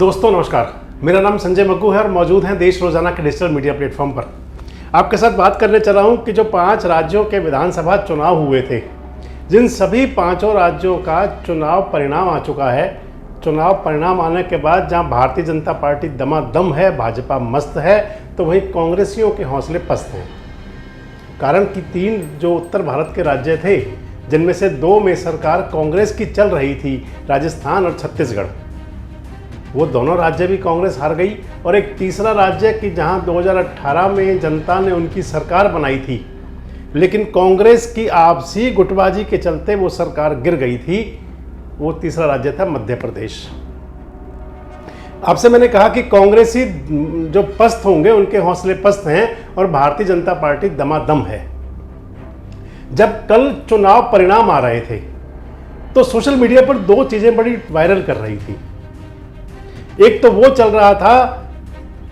दोस्तों नमस्कार, मेरा नाम संजय मग्गू है और मौजूद हैं देश रोजाना के डिजिटल मीडिया प्लेटफॉर्म पर। आपके साथ बात करने चला हूं कि जो 5 राज्यों के विधानसभा चुनाव हुए थे, जिन सभी 5 राज्यों का चुनाव परिणाम आ चुका है। चुनाव परिणाम आने के बाद जहां भारतीय जनता पार्टी दमादम है, भाजपा मस्त है, तो वहीं कांग्रेसियों के हौसले पस्त हैं। कारण कि 3 जो उत्तर भारत के राज्य थे, जिनमें से 2 में सरकार कांग्रेस की चल रही थी, राजस्थान और छत्तीसगढ़, वो दोनों राज्य भी कांग्रेस हार गई। और एक तीसरा राज्य कि जहां 2018 में जनता ने उनकी सरकार बनाई थी, लेकिन कांग्रेस की आपसी गुटबाजी के चलते वो सरकार गिर गई थी, वो तीसरा राज्य था मध्य प्रदेश। आपसे मैंने कहा कि कांग्रेसी जो पस्त होंगे उनके हौसले पस्त हैं और भारतीय जनता पार्टी दमादम है। जब कल चुनाव परिणाम आ रहे थे तो सोशल मीडिया पर 2 चीजें बड़ी वायरल कर रही थी। एक तो वो चल रहा था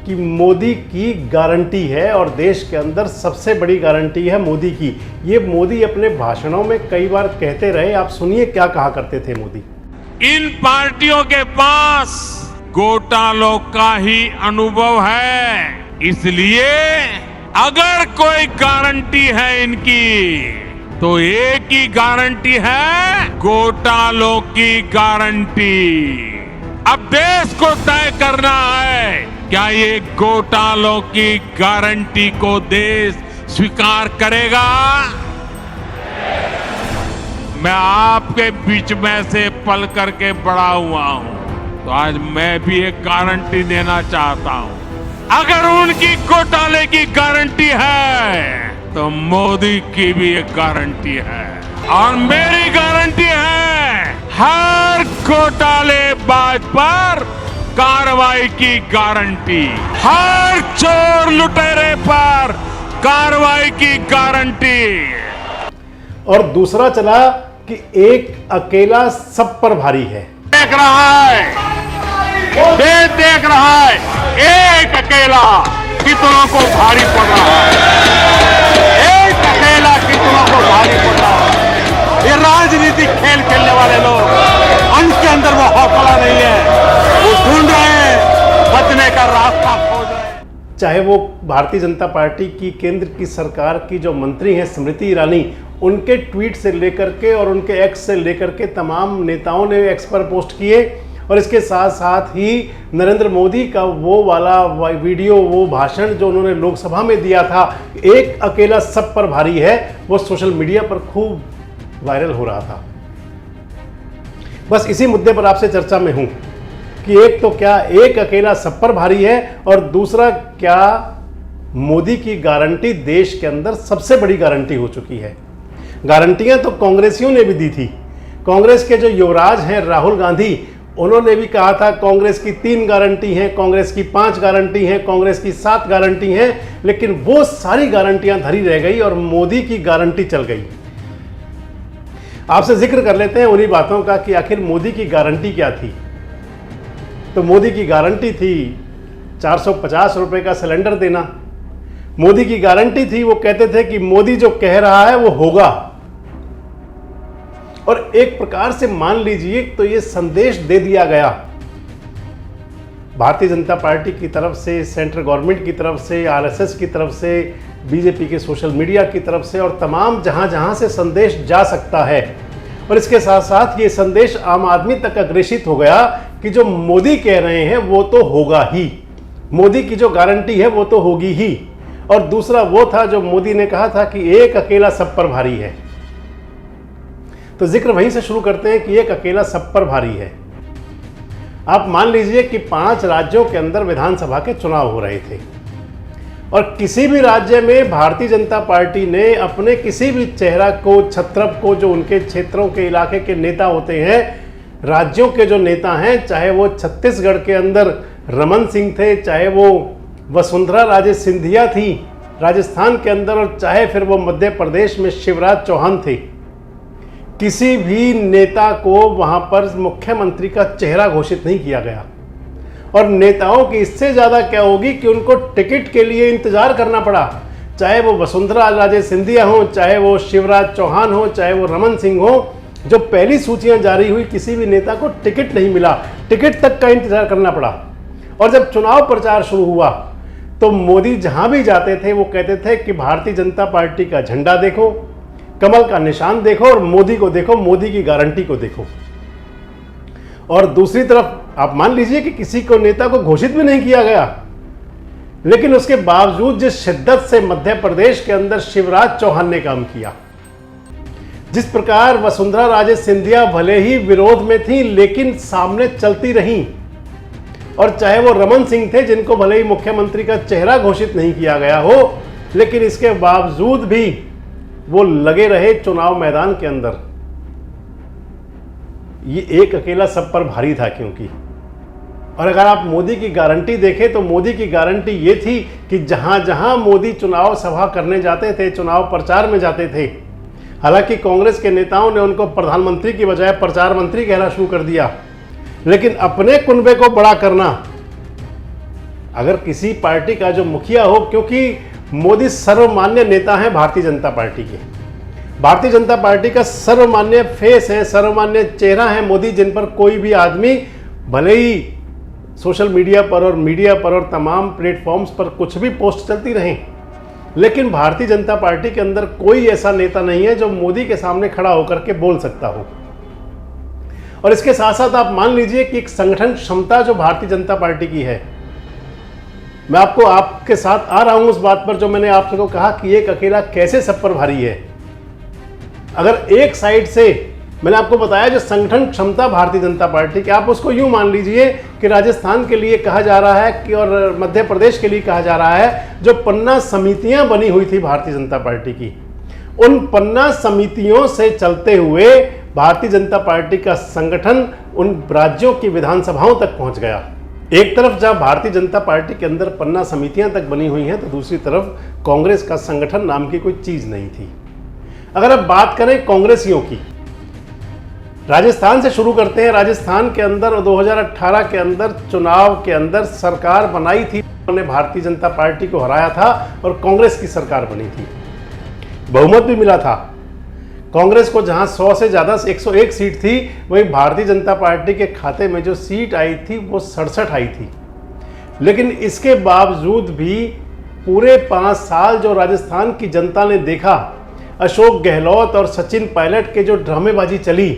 कि मोदी की गारंटी है और देश के अंदर सबसे बड़ी गारंटी है मोदी की। ये मोदी अपने भाषणों में कई बार कहते रहे। आप सुनिए क्या कहा करते थे मोदी। इन पार्टियों के पास घोटालों का ही अनुभव है, इसलिए अगर कोई गारंटी है इनकी तो एक ही गारंटी है, घोटालों की गारंटी। अब देश को तय करना है, क्या ये घोटालों की गारंटी को देश स्वीकार करेगा? मैं आपके बीच में से पल करके बड़ा हुआ हूं, तो आज मैं भी एक गारंटी देना चाहता हूं। अगर उनकी घोटाले की गारंटी है तो मोदी की भी एक गारंटी है और मेरी गारंटी है, हर घोटालेबाज पर कार्रवाई की गारंटी, हर चोर लुटेरे पर कार्रवाई की गारंटी। और दूसरा चला कि एक अकेला सब पर भारी है। देख रहा है, देश देख रहा है, एक अकेला कितनों को भारी पड़ रहा है, एक अकेला कितनों को भारी पड़ रहा है। ये राजनीतिक खेल खेलने वाले लोग, उनके अंदर वो हौसला नहीं है, वो ढूंढ रहे हैं, बचने का रास्ता खोज रहे हैं। चाहे वो भारतीय जनता पार्टी की केंद्र की सरकार की जो मंत्री हैं स्मृति ईरानी, उनके ट्वीट से लेकर के और उनके एक्स से लेकर के तमाम नेताओं ने एक्स पर पोस्ट किए। और इसके साथ साथ ही नरेंद्र मोदी का वो वाला वीडियो, वो भाषण जो उन्होंने लोकसभा में दिया था, एक अकेला सब पर भारी है, वो सोशल मीडिया पर खूब वायरल हो रहा था। बस इसी मुद्दे पर आपसे चर्चा में हूं कि एक तो क्या एक अकेला सब पर भारी है, और दूसरा क्या मोदी की गारंटी देश के अंदर सबसे बड़ी गारंटी हो चुकी है। गारंटियां तो कांग्रेसियों ने भी दी थी। कांग्रेस के जो युवराज हैं राहुल गांधी, उन्होंने भी कहा था कांग्रेस की 3 गारंटी हैं, कांग्रेस की 5 गारंटी हैं, कांग्रेस की 7 गारंटी हैं, लेकिन वो सारी गारंटियां धरी रह गई और मोदी की गारंटी चल गई। आपसे जिक्र कर लेते हैं उन्हीं बातों का कि आखिर मोदी की गारंटी क्या थी। तो मोदी की गारंटी थी 450 रुपए का सिलेंडर देना। मोदी की गारंटी थी, वो कहते थे कि मोदी जो कह रहा है वो होगा। और एक प्रकार से मान लीजिए तो ये संदेश दे दिया गया भारतीय जनता पार्टी की तरफ से, सेंट्रल गवर्नमेंट की तरफ से, आरएसएस की तरफ से, बीजेपी के सोशल मीडिया की तरफ से, और तमाम जहां जहां से संदेश जा सकता है। और इसके साथ साथ ये संदेश आम आदमी तक अग्रेषित हो गया कि जो मोदी कह रहे हैं वो तो होगा ही, मोदी की जो गारंटी है वो तो होगी ही। और दूसरा वो था जो मोदी ने कहा था कि एक अकेला सब पर भारी है। तो जिक्र वहीं से शुरू करते हैं कि एक अकेला सब पर भारी है। आप मान लीजिए कि 5 राज्यों के अंदर विधानसभा के चुनाव हो रहे थे और किसी भी राज्य में भारतीय जनता पार्टी ने अपने किसी भी चेहरा को, छत्रप को, जो उनके क्षेत्रों के इलाके के नेता होते हैं, राज्यों के जो नेता हैं, चाहे वो छत्तीसगढ़ के अंदर रमन सिंह थे, चाहे वो वसुंधरा राजे सिंधिया थी राजस्थान के अंदर, और चाहे फिर वो मध्य प्रदेश में शिवराज चौहान थे, किसी भी नेता को वहां पर मुख्यमंत्री का चेहरा घोषित नहीं किया गया। और नेताओं की इससे ज्यादा क्या होगी कि उनको टिकट के लिए इंतजार करना पड़ा। चाहे वो वसुंधरा राजे सिंधिया हो, चाहे वो शिवराज चौहान हो, चाहे वो रमन सिंह हो, जो पहली सूचियां जारी हुई किसी भी नेता को टिकट नहीं मिला, टिकट तक का इंतजार करना पड़ा। और जब चुनाव प्रचार शुरू हुआ तो मोदी जहां भी जाते थे वो कहते थे कि भारतीय जनता पार्टी का झंडा देखो, कमल का निशान देखो और मोदी को देखो, मोदी की गारंटी को देखो। और दूसरी तरफ आप मान लीजिए कि किसी को नेता को घोषित भी नहीं किया गया, लेकिन उसके बावजूद जिस शिद्दत से मध्य प्रदेश के अंदर शिवराज चौहान ने काम किया, जिस प्रकार वसुंधरा राजे सिंधिया भले ही विरोध में थी लेकिन सामने चलती रहीं, और चाहे वो रमन सिंह थे जिनको भले ही मुख्यमंत्री का चेहरा घोषित नहीं किया गया हो, लेकिन इसके बावजूद भी वो लगे रहे चुनाव मैदान के अंदर। ये एक अकेला सब पर भारी था क्योंकि, और अगर आप मोदी की गारंटी देखें तो मोदी की गारंटी ये थी कि जहां जहां मोदी चुनाव सभा करने जाते थे, चुनाव प्रचार में जाते थे, हालांकि कांग्रेस के नेताओं ने उनको प्रधानमंत्री की बजाय प्रचार मंत्री कहना शुरू कर दिया, लेकिन अपने कुनबे को बड़ा करना, अगर किसी पार्टी का जो मुखिया हो, क्योंकि मोदी सर्वमान्य नेता हैं भारतीय जनता पार्टी के, भारतीय जनता पार्टी का सर्वमान्य फेस है, सर्वमान्य चेहरा है मोदी, जिन पर कोई भी आदमी भले ही सोशल मीडिया पर और मीडिया पर और तमाम प्लेटफॉर्म्स पर कुछ भी पोस्ट चलती रहें, लेकिन भारतीय जनता पार्टी के अंदर कोई ऐसा नेता नहीं है जो मोदी के सामने खड़ा होकर के बोल सकता हो। और इसके साथ साथ आप मान लीजिए कि एक संगठन क्षमता जो भारतीय जनता पार्टी की है, मैं आपके साथ आ रहा हूं उस बात पर जो मैंने आप सबको कहा कि एक अकेला कैसे सब पर भारी है। अगर एक साइड से मैंने आपको बताया जो संगठन क्षमता भारतीय जनता पार्टी की, आप उसको यूं मान लीजिए कि राजस्थान के लिए कहा जा रहा है कि और मध्य प्रदेश के लिए कहा जा रहा है, जो पन्ना समितियां बनी हुई थी भारतीय जनता पार्टी की, उन पन्ना समितियों से चलते हुए भारतीय जनता पार्टी का संगठन उन राज्यों की विधानसभाओं तक पहुंच गया। एक तरफ जहां भारतीय जनता पार्टी के अंदर पन्ना समितियां तक बनी हुई हैं, तो दूसरी तरफ कांग्रेस का संगठन नाम की कोई चीज नहीं थी। अगर अब बात करें कांग्रेसियों की, राजस्थान से शुरू करते हैं। राजस्थान के अंदर 2018 के अंदर चुनाव के अंदर सरकार बनाई थी, उन्होंने भारतीय जनता पार्टी को हराया था और कांग्रेस की सरकार बनी थी, बहुमत भी मिला था। कांग्रेस को जहां 100 से ज्यादा 101 सीट थी, वहीं भारतीय जनता पार्टी के खाते में जो सीट आई थी वो 67 आई थी। लेकिन इसके बावजूद भी पूरे 5 साल जो राजस्थान की जनता ने देखा, अशोक गहलोत और सचिन पायलट के जो ड्रामेबाजी चली,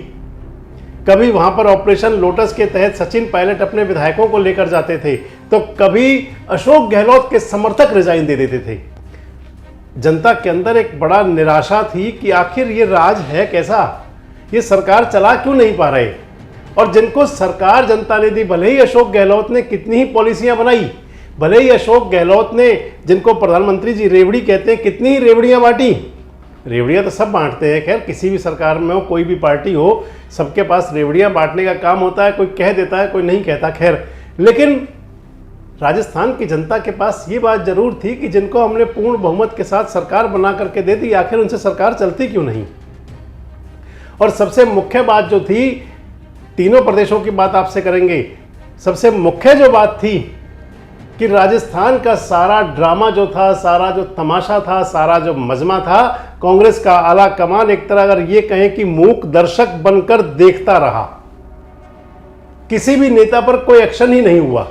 कभी वहां पर ऑपरेशन लोटस के तहत सचिन पायलट अपने विधायकों को लेकर जाते थे, तो कभी अशोक गहलोत के समर्थक रिजाइन दे देते थे। जनता के अंदर एक बड़ा निराशा थी कि आखिर ये राज है कैसा, ये सरकार चला क्यों नहीं पा रहे। और जिनको सरकार जनता ने दी, भले ही अशोक गहलोत ने कितनी ही पॉलिसियां बनाई, भले ही अशोक गहलोत ने, जिनको प्रधानमंत्री जी रेवड़ी कहते हैं, कितनी ही रेवड़ियां बांटी। रेवड़ियां तो सब बांटते हैं, खैर किसी भी सरकार में हो, कोई भी पार्टी हो, सबके पास रेवड़ियां बांटने का काम होता है, कोई कह देता है कोई नहीं कहता, खैर। लेकिन राजस्थान की जनता के पास ये बात जरूर थी कि जिनको हमने पूर्ण बहुमत के साथ सरकार बना करके दे दी, आखिर उनसे सरकार चलती क्यों नहीं। और सबसे मुख्य बात जो थी, तीनों प्रदेशों की बात आपसे करेंगे, सबसे मुख्य जो बात थी कि राजस्थान का सारा ड्रामा जो था, सारा जो तमाशा था, सारा जो मजमा था, कांग्रेस का आला कमान एक तरह अगर ये कहें कि मूक दर्शक बनकर देखता रहा। किसी भी नेता पर कोई एक्शन ही नहीं हुआ,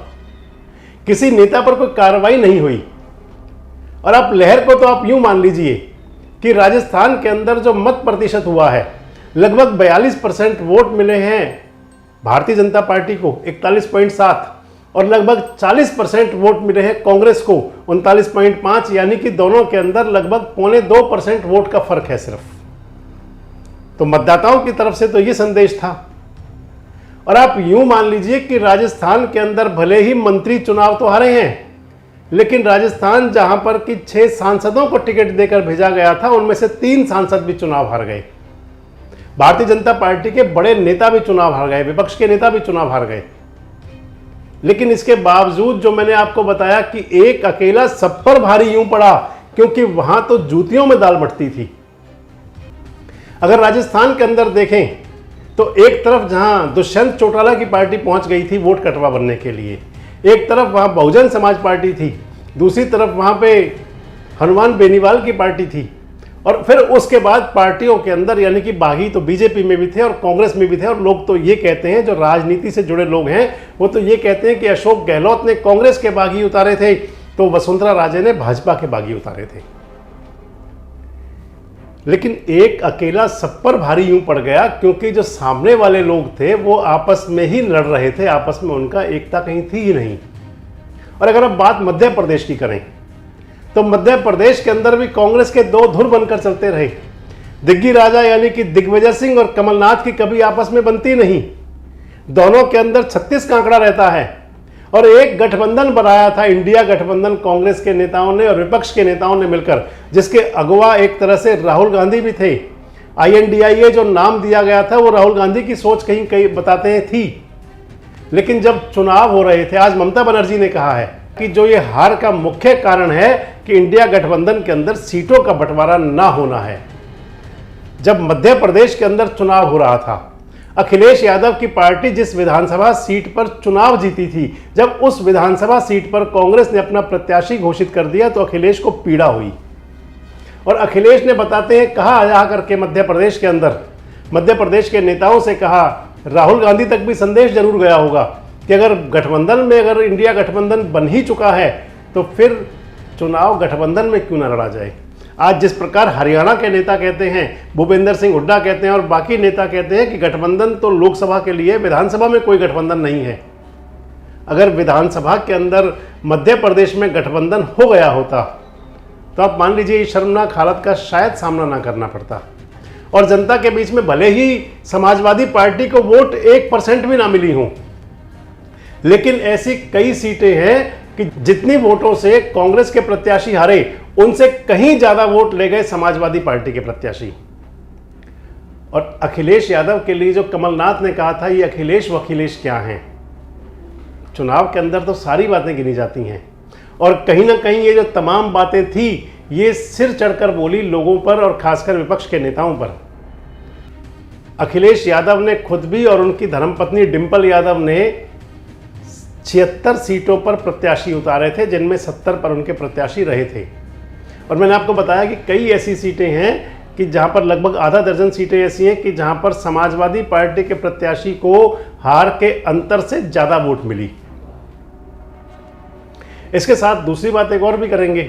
किसी नेता पर कोई कार्रवाई नहीं हुई। और आप लहर को तो आप यूं मान लीजिए कि राजस्थान के अंदर जो मत प्रतिशत हुआ है, लगभग 42% वोट मिले हैं भारतीय जनता पार्टी को 41.7, और लगभग 40% वोट मिले हैं कांग्रेस को 39.5, यानी कि दोनों के अंदर लगभग 0.25% वोट का फर्क है सिर्फ। तो मतदाताओं की तरफ से तो ये संदेश था। और आप यूं मान लीजिए कि राजस्थान के अंदर भले ही मंत्री चुनाव तो हारे हैं, लेकिन राजस्थान जहां पर कि 6 सांसदों को टिकट देकर भेजा गया था, उनमें से 3 सांसद भी चुनाव हार गए। भारतीय जनता पार्टी के बड़े नेता भी चुनाव हार गए, विपक्ष के नेता भी चुनाव हार गए। लेकिन इसके बावजूद जो मैंने आपको बताया कि एक अकेला सब पर भारी यूं पड़ा, क्योंकि वहां तो जूतियों में दाल बटती थी। अगर राजस्थान के अंदर देखें तो एक तरफ जहां दुष्यंत चौटाला की पार्टी पहुंच गई थी वोट कटवा बनने के लिए, एक तरफ वहां बहुजन समाज पार्टी थी, दूसरी तरफ वहां पे हनुमान बेनीवाल की पार्टी थी, और फिर उसके बाद पार्टियों के अंदर, यानी कि बागी तो बीजेपी में भी थे और कांग्रेस में भी थे, और लोग तो ये कहते हैं, जो राजनीति से जुड़े लोग हैं वो तो ये कहते हैं कि अशोक गहलोत ने कांग्रेस के बागी उतारे थे तो वसुंधरा राजे ने भाजपा के बागी उतारे थे। लेकिन एक अकेला सब पर भारी यूं पड़ गया क्योंकि जो सामने वाले लोग थे वो आपस में ही लड़ रहे थे, आपस में उनका एकता कहीं थी ही नहीं। और अगर अब बात मध्य प्रदेश की करें तो मध्य प्रदेश के अंदर भी कांग्रेस के दो धुर बनकर चलते रहे। दिग्गी राजा यानी कि दिग्विजय सिंह और कमलनाथ की कभी आपस में बनती नहीं, दोनों के अंदर 36 का आंकड़ा रहता है। और एक गठबंधन बनाया था, इंडिया गठबंधन, कांग्रेस के नेताओं ने और विपक्ष के नेताओं ने मिलकर, जिसके अगुवा एक तरह से राहुल गांधी भी थे। INDIA जो नाम दिया गया था वो राहुल गांधी की सोच कहीं कहीं बताते हैं थी। लेकिन जब चुनाव हो रहे थे, आज ममता बनर्जी ने कहा है कि जो ये हार का मुख्य कारण है कि इंडिया गठबंधन के अंदर सीटों का बंटवारा ना होना है। जब मध्य प्रदेश के अंदर चुनाव हो रहा था, अखिलेश यादव की पार्टी जिस विधानसभा सीट पर चुनाव जीती थी, जब उस विधानसभा सीट पर कांग्रेस ने अपना प्रत्याशी घोषित कर दिया तो अखिलेश को पीड़ा हुई। और अखिलेश ने बताते हैं कहा जा करके मध्य प्रदेश के अंदर, मध्य प्रदेश के नेताओं से कहा, राहुल गांधी तक भी संदेश जरूर गया होगा कि अगर गठबंधन में, अगर इंडिया गठबंधन बन ही चुका है तो फिर चुनाव गठबंधन में क्यों ना लड़ा जाए। आज जिस प्रकार हरियाणा के नेता कहते हैं, भूपेंद्र सिंह हुड्डा कहते हैं और बाकी नेता कहते हैं कि गठबंधन तो लोकसभा के लिए, विधानसभा में कोई गठबंधन नहीं है। अगर विधानसभा के अंदर मध्य प्रदेश में गठबंधन हो गया होता तो आप मान लीजिए इस शर्मनाक हालत का शायद सामना ना करना पड़ता और जनता के बीच में भले ही समाजवादी पार्टी को वोट 1% भी ना मिली हो, लेकिन ऐसी कई सीटें हैं कि जितनी वोटों से कांग्रेस के प्रत्याशी हारे उनसे कहीं ज्यादा वोट ले गए समाजवादी पार्टी के प्रत्याशी। और अखिलेश यादव के लिए जो कमलनाथ ने कहा था, ये अखिलेश वखिलेश क्या हैं, चुनाव के अंदर तो सारी बातें गिनी जाती हैं और कहीं ना कहीं ये जो तमाम बातें थी ये सिर चढ़कर बोली लोगों पर और खासकर विपक्ष के नेताओं पर। अखिलेश यादव ने खुद भी और उनकी धर्मपत्नी डिंपल यादव ने 76 सीटों पर प्रत्याशी उतारे थे, जिनमें 70 पर उनके प्रत्याशी रहे थे। और मैंने आपको बताया कि कई ऐसी सीटें हैं कि जहां पर लगभग आधा दर्जन सीटें ऐसी हैं कि जहां पर समाजवादी पार्टी के प्रत्याशी को हार के अंतर से ज़्यादा वोट मिली। इसके साथ दूसरी बात एक और भी करेंगे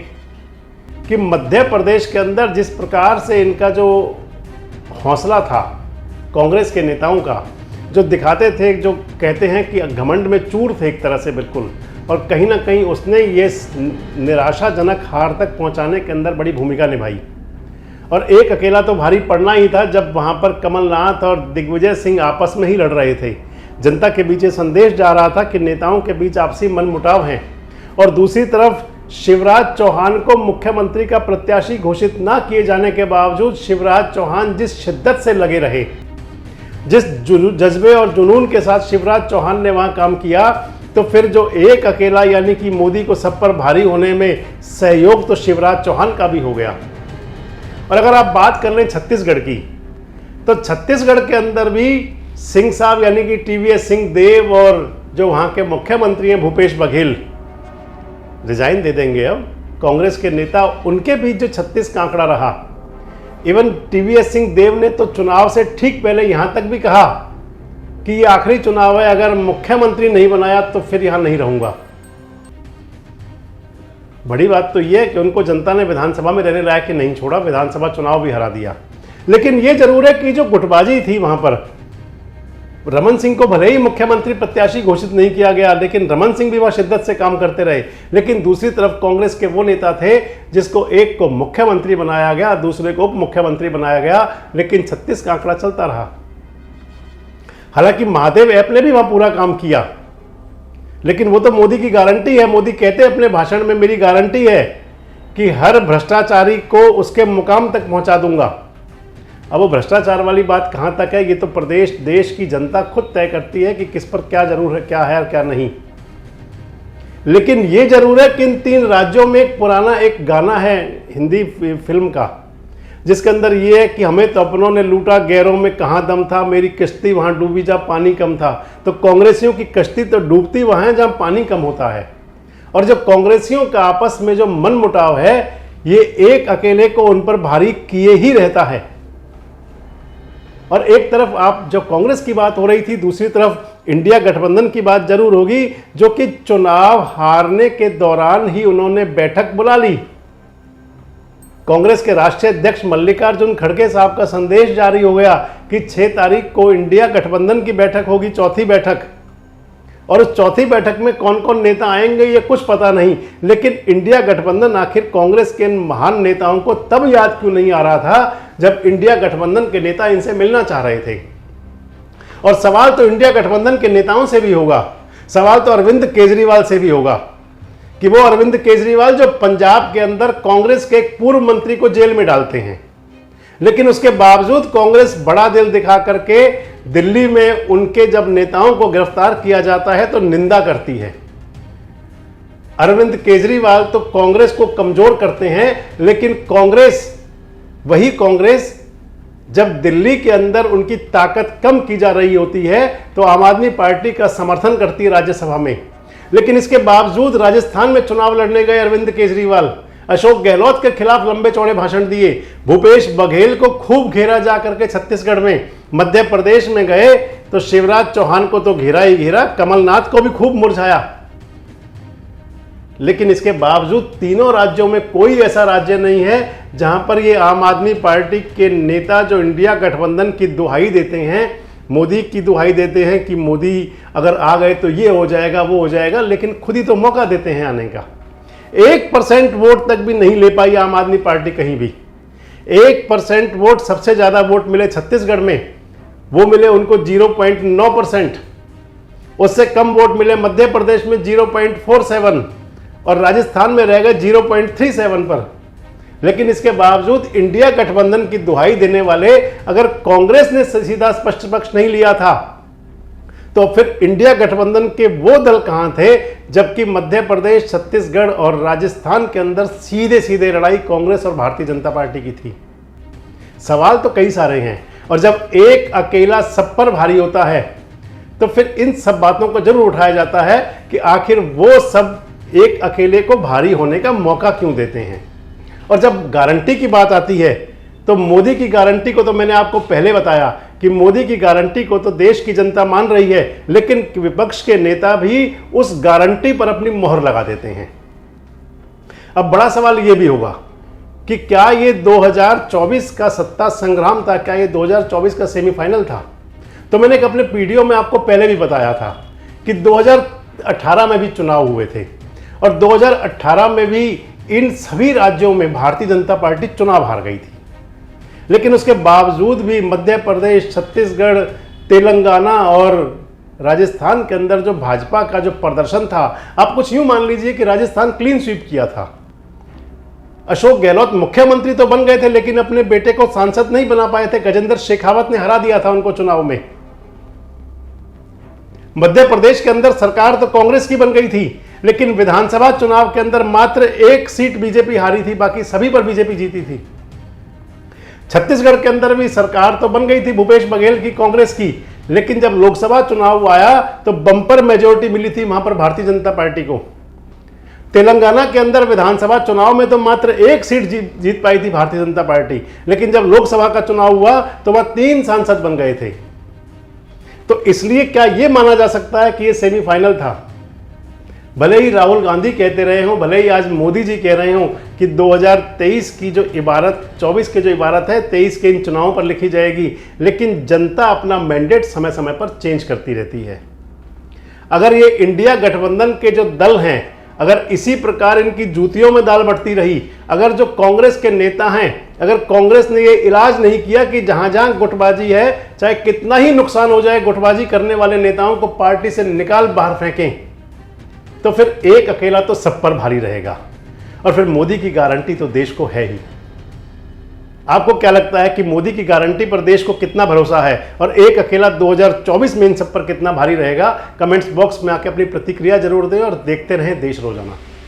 कि मध्य प्रदेश के अंदर जिस प्रकार से इनका जो हौसला था कांग्रेस के नेताओं का, जो दिखाते थे, जो कहते हैं कि घमंड में चूर थे एक तरह से बिल्कुल, और कहीं ना कहीं उसने ये निराशाजनक हार तक पहुंचाने के अंदर बड़ी भूमिका निभाई। और एक अकेला तो भारी पड़ना ही था जब वहां पर कमलनाथ और दिग्विजय सिंह आपस में ही लड़ रहे थे। जनता के बीच ये संदेश जा रहा था कि नेताओं के बीच आपसी मनमुटाव हैं। और दूसरी तरफ शिवराज चौहान को मुख्यमंत्री का प्रत्याशी घोषित ना किए जाने के बावजूद शिवराज चौहान जिस शिद्दत से लगे रहे, जिस जज्बे और जुनून के साथ शिवराज चौहान ने वहां काम किया, तो फिर जो एक अकेला यानी कि मोदी को सब पर भारी होने में सहयोग तो शिवराज चौहान का भी हो गया। और अगर आप बात कर लें छत्तीसगढ़ की, तो छत्तीसगढ़ के अंदर भी सिंह साहब यानी कि TVS सिंहदेव और जो वहां के मुख्यमंत्री हैं भूपेश बघेल रिजाइन दे देंगे। अब कांग्रेस के नेता, उनके बीच जो 36 का आंकड़ा रहा, इवन TVS सिंहदेव ने तो चुनाव से ठीक पहले यहां तक भी कहा कि ये आखिरी चुनाव है, अगर मुख्यमंत्री नहीं बनाया तो फिर यहां नहीं रहूंगा। बड़ी बात तो यह है कि उनको जनता ने विधानसभा में रहने लायक नहीं छोड़ा, विधानसभा चुनाव भी हरा दिया। लेकिन यह जरूर है कि जो गुटबाजी थी वहां पर, रमन सिंह को भले ही मुख्यमंत्री प्रत्याशी घोषित नहीं किया गया, लेकिन रमन सिंह भी वहां शिद्दत से काम करते रहे। लेकिन दूसरी तरफ कांग्रेस के वो नेता थे जिसको एक को मुख्यमंत्री बनाया गया, दूसरे को उप मुख्यमंत्री बनाया गया, लेकिन 36 का आंकड़ा चलता रहा। हालांकि महादेव ऐप ने भी वहां पूरा काम किया, लेकिन वो तो मोदी की गारंटी है। मोदी कहते अपने भाषण में, मेरी गारंटी है कि हर भ्रष्टाचारी को उसके मुकाम तक पहुंचा दूंगा। अब वो भ्रष्टाचार वाली बात कहां तक है, ये तो प्रदेश देश की जनता खुद तय करती है कि किस पर क्या जरूर है, क्या है और क्या नहीं। लेकिन ये जरूर है कि इन 3 राज्यों में एक पुराना एक गाना है हिंदी फिल्म का, जिसके अंदर ये है कि हमें तो अपनों ने लूटा, गैरों में कहाँ दम था, मेरी किश्ती वहां डूबी जहाँ पानी कम था। तो कांग्रेसियों की कश्ती तो डूबती वहां है जहां पानी कम होता है। और जो कांग्रेसियों का आपस में जो मनमुटाव है, ये एक अकेले को उन पर भारी किए ही रहता है। और एक तरफ आप जो कांग्रेस की बात हो रही थी, दूसरी तरफ इंडिया गठबंधन की बात जरूर होगी, जो कि चुनाव हारने के दौरान ही उन्होंने बैठक बुला ली। कांग्रेस के राष्ट्रीय अध्यक्ष मल्लिकार्जुन खड़गे साहब का संदेश जारी हो गया कि 6 तारीख को इंडिया गठबंधन की बैठक होगी, चौथी बैठक। और उस चौथी बैठक में कौन कौन नेता आएंगे ये कुछ पता नहीं, लेकिन इंडिया गठबंधन आखिर कांग्रेस के इन महान नेताओं को तब याद क्यों नहीं आ रहा था जब इंडिया गठबंधन के नेता इनसे मिलना चाह रहे थे। और सवाल तो इंडिया गठबंधन के नेताओं से भी होगा, सवाल तो अरविंद केजरीवाल से भी होगा कि वो अरविंद केजरीवाल जो पंजाब के अंदर कांग्रेस के एक पूर्व मंत्री को जेल में डालते हैं, लेकिन उसके बावजूद कांग्रेस बड़ा दिल दिखा करके दिल्ली में उनके जब नेताओं को गिरफ्तार किया जाता है तो निंदा करती है। अरविंद केजरीवाल तो कांग्रेस को कमजोर करते हैं, लेकिन कांग्रेस, वही कांग्रेस जब दिल्ली के अंदर उनकी ताकत कम की जा रही होती है तो आम आदमी पार्टी का समर्थन करती है राज्यसभा में। लेकिन इसके बावजूद राजस्थान में चुनाव लड़ने गए अरविंद केजरीवाल, अशोक गहलोत के खिलाफ लंबे चौड़े भाषण दिए, भूपेश बघेल को खूब घेरा जा करके छत्तीसगढ़ में, मध्य प्रदेश में गए तो शिवराज चौहान को तो घेरा ही घेरा, कमलनाथ को भी खूब मुरझाया। लेकिन इसके बावजूद तीनों राज्यों में कोई ऐसा राज्य नहीं है जहां पर ये आम आदमी पार्टी के नेता जो इंडिया गठबंधन की दुहाई देते हैं, मोदी की दुहाई देते हैं कि मोदी अगर आ गए तो ये हो जाएगा वो हो जाएगा, लेकिन खुद ही तो मौका देते हैं आने का। 1% वोट तक भी नहीं ले पाई आम आदमी पार्टी कहीं भी। 1% वोट, सबसे ज्यादा वोट मिले छत्तीसगढ़ में, वो मिले उनको 0.9%। उससे कम वोट मिले मध्य प्रदेश में 0.47 और राजस्थान में रह गए 0.37 पर। लेकिन इसके बावजूद इंडिया गठबंधन की दुहाई देने वाले, अगर कांग्रेस ने सीधा स्पष्ट पक्ष नहीं लिया था तो फिर इंडिया गठबंधन के वो दल कहां थे, जबकि मध्य प्रदेश, छत्तीसगढ़ और राजस्थान के अंदर सीधे सीधे लड़ाई कांग्रेस और भारतीय जनता पार्टी की थी। सवाल तो कई सारे हैं, और जब एक अकेला सब पर भारी होता है तो फिर इन सब बातों को जरूर उठाया जाता है कि आखिर वो सब एक अकेले को भारी होने का मौका क्यों देते हैं। और जब गारंटी की बात आती है तो मोदी की गारंटी को तो मैंने आपको पहले बताया कि मोदी की गारंटी को तो देश की जनता मान रही है, लेकिन विपक्ष के नेता भी उस गारंटी पर अपनी मोहर लगा देते हैं। अब बड़ा सवाल यह भी होगा कि क्या ये 2024 का सत्ता संग्राम था, क्या ये 2024 का सेमीफाइनल था। तो मैंने एक अपने वीडियो में आपको पहले भी बताया था कि 2018 में भी चुनाव हुए थे और 2018 में भी इन सभी राज्यों में भारतीय जनता पार्टी चुनाव हार गई थी। लेकिन उसके बावजूद भी मध्य प्रदेश, छत्तीसगढ़, तेलंगाना और राजस्थान के अंदर जो भाजपा का जो प्रदर्शन था, आप कुछ यूं मान लीजिए कि राजस्थान क्लीन स्वीप किया था। अशोक गहलोत मुख्यमंत्री तो बन गए थे, लेकिन अपने बेटे को सांसद नहीं बना पाए थे। गजेंद्र शेखावत ने हरा दिया था उनको चुनाव में। मध्य प्रदेश के अंदर सरकार तो कांग्रेस की बन गई थी, लेकिन विधानसभा चुनाव के अंदर मात्र 1 सीट बीजेपी हारी थी, बाकी सभी पर बीजेपी जीती थी। छत्तीसगढ़ के अंदर भी सरकार तो बन गई थी भूपेश बघेल की, कांग्रेस की, लेकिन जब लोकसभा चुनाव आया तो बंपर मेजोरिटी मिली थी वहां पर भारतीय जनता पार्टी को। तेलंगाना के अंदर विधानसभा चुनाव में तो मात्र 1 सीट जीत पाई थी भारतीय जनता पार्टी, लेकिन जब लोकसभा का चुनाव हुआ तो वह 3 सांसद बन गए थे। तो इसलिए क्या यह माना जा सकता है कि यह सेमीफाइनल था? भले ही राहुल गांधी कहते रहे हों, भले ही आज मोदी जी कह रहे हों कि 2023 की जो इबारत, 24 की जो इबारत है 23 के इन चुनावों पर लिखी जाएगी, लेकिन जनता अपना मैंडेट समय समय पर चेंज करती रहती है। अगर ये इंडिया गठबंधन के जो दल हैं, अगर इसी प्रकार इनकी जूतियों में दाल बढ़ती रही, अगर जो कांग्रेस के नेता हैं, अगर कांग्रेस ने ये इलाज नहीं किया कि जहां जहां गुटबाजी है, चाहे कितना ही नुकसान हो जाए, गुटबाजी करने वाले नेताओं को पार्टी से निकाल बाहर फेंकें, तो फिर एक अकेला तो सब पर भारी रहेगा। और फिर मोदी की गारंटी तो देश को है ही। आपको क्या लगता है कि मोदी की गारंटी पर देश को कितना भरोसा है और एक अकेला 2024 में इन सब पर कितना भारी रहेगा? कमेंट्स बॉक्स में आके अपनी प्रतिक्रिया जरूर दें और देखते रहें देश रोजाना।